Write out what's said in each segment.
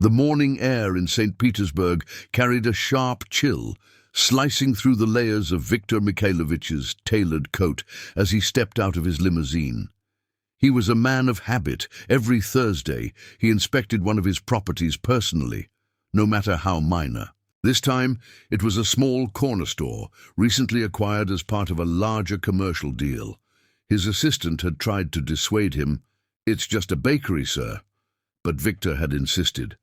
The morning air in St. Petersburg carried a sharp chill, slicing through the layers of Viktor Mikhailovich's tailored coat as he stepped out of his limousine. He was a man of habit. Every Thursday, he inspected one of his properties personally, no matter how minor. This time, it was a small corner store, recently acquired as part of a larger commercial deal. His assistant had tried to dissuade him. "It's just a bakery, sir." But Victor had insisted.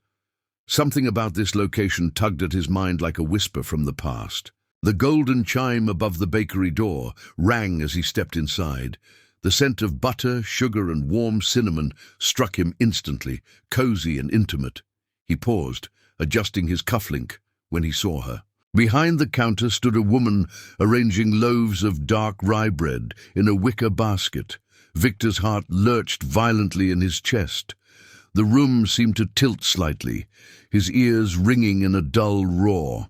Something about this location tugged at his mind like a whisper from the past. The golden chime above the bakery door rang as he stepped inside. The scent of butter, sugar, and warm cinnamon struck him instantly, cozy and intimate. He paused, adjusting his cufflink, when he saw her. Behind the counter stood a woman arranging loaves of dark rye bread in a wicker basket. Victor's heart lurched violently in his chest. The room seemed to tilt slightly, his ears ringing in a dull roar.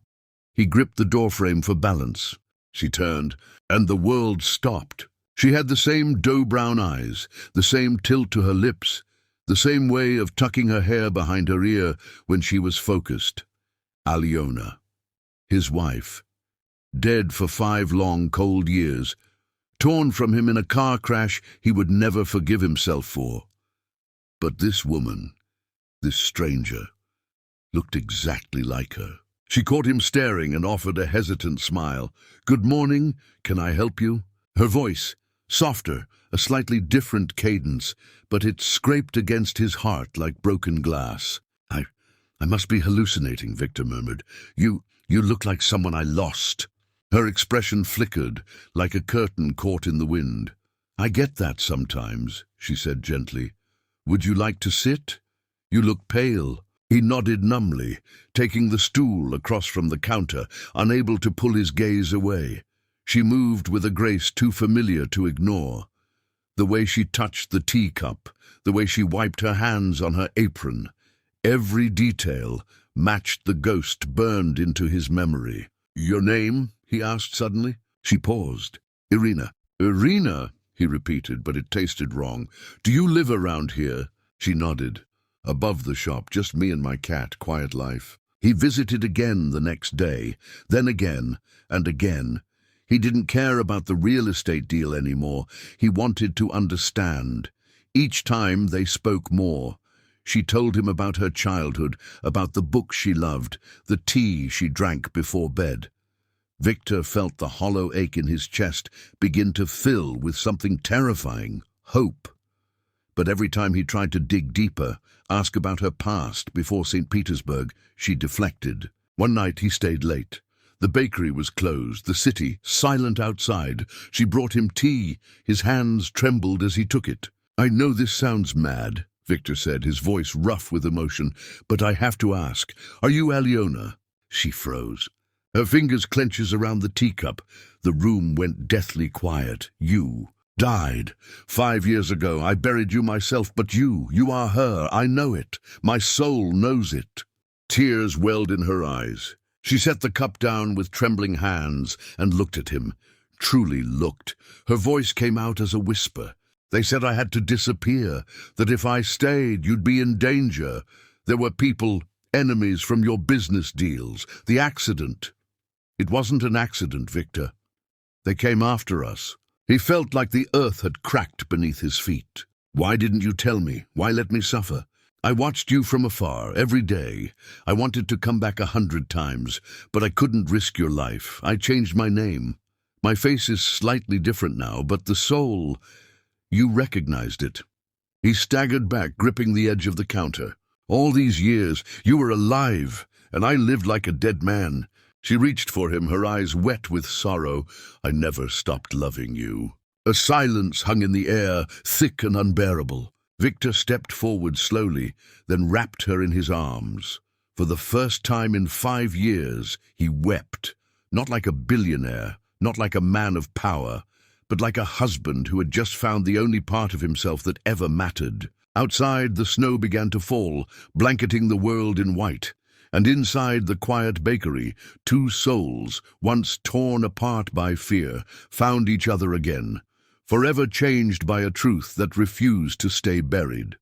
He gripped the doorframe for balance. She turned, and the world stopped. She had the same dough-brown eyes, the same tilt to her lips, the same way of tucking her hair behind her ear when she was focused. Alyona, his wife, dead for 5 long, cold years, torn from him in a car crash he would never forgive himself for. But this woman, this stranger, looked exactly like her. She caught him staring and offered a hesitant smile. "Good morning, can I help you?" Her voice, softer, a slightly different cadence, but it scraped against his heart like broken glass. I must be hallucinating," Victor murmured. You look like someone I lost." Her expression flickered, like a curtain caught in the wind. "I get that sometimes," she said gently. "Would you like to sit? You look pale." He nodded numbly, taking the stool across from the counter, unable to pull his gaze away. She moved with a grace too familiar to ignore. The way she touched the teacup, the way she wiped her hands on her apron, every detail matched the ghost burned into his memory. "Your name?" he asked suddenly. She paused. "Irina." "Irina," he repeated, but it tasted wrong. "Do you live around here?" She nodded. "Above the shop, just me and my cat, quiet life." He visited again the next day, then again and again. He didn't care about the real estate deal anymore. He wanted to understand. Each time they spoke more. She told him about her childhood, about the books she loved, the tea she drank before bed. Victor felt the hollow ache in his chest begin to fill with something terrifying, hope. But every time he tried to dig deeper, ask about her past before St. Petersburg, she deflected. One night he stayed late. The bakery was closed, the city silent outside. She brought him tea. His hands trembled as he took it. "I know this sounds mad," Victor said, his voice rough with emotion, "but I have to ask, are you Alyona?" She froze. Her fingers clenches around the teacup. The room went deathly quiet. "You died 5 years ago. I buried you myself, but you are her. I know it. My soul knows it." Tears welled in her eyes. She set the cup down with trembling hands and looked at him. Truly looked. Her voice came out as a whisper. "They said I had to disappear, that if I stayed, you'd be in danger. There were people, enemies from your business deals, the accident." "It wasn't an accident, Victor. They came after us." He felt like the earth had cracked beneath his feet. "Why didn't you tell me? Why let me suffer? I watched you from afar, every day. I wanted to come back 100 times, but I couldn't risk your life. I changed my name. My face is slightly different now, but the soul, you recognized it." He staggered back, gripping the edge of the counter. "All these years, you were alive, and I lived like a dead man." She reached for him, her eyes wet with sorrow. "I never stopped loving you." A silence hung in the air, thick and unbearable. Victor stepped forward slowly, then wrapped her in his arms. For the first time in 5 years, he wept, not like a billionaire, not like a man of power, but like a husband who had just found the only part of himself that ever mattered. Outside, the snow began to fall, blanketing the world in white. And inside the quiet bakery, 2 souls, once torn apart by fear, found each other again, forever changed by a truth that refused to stay buried.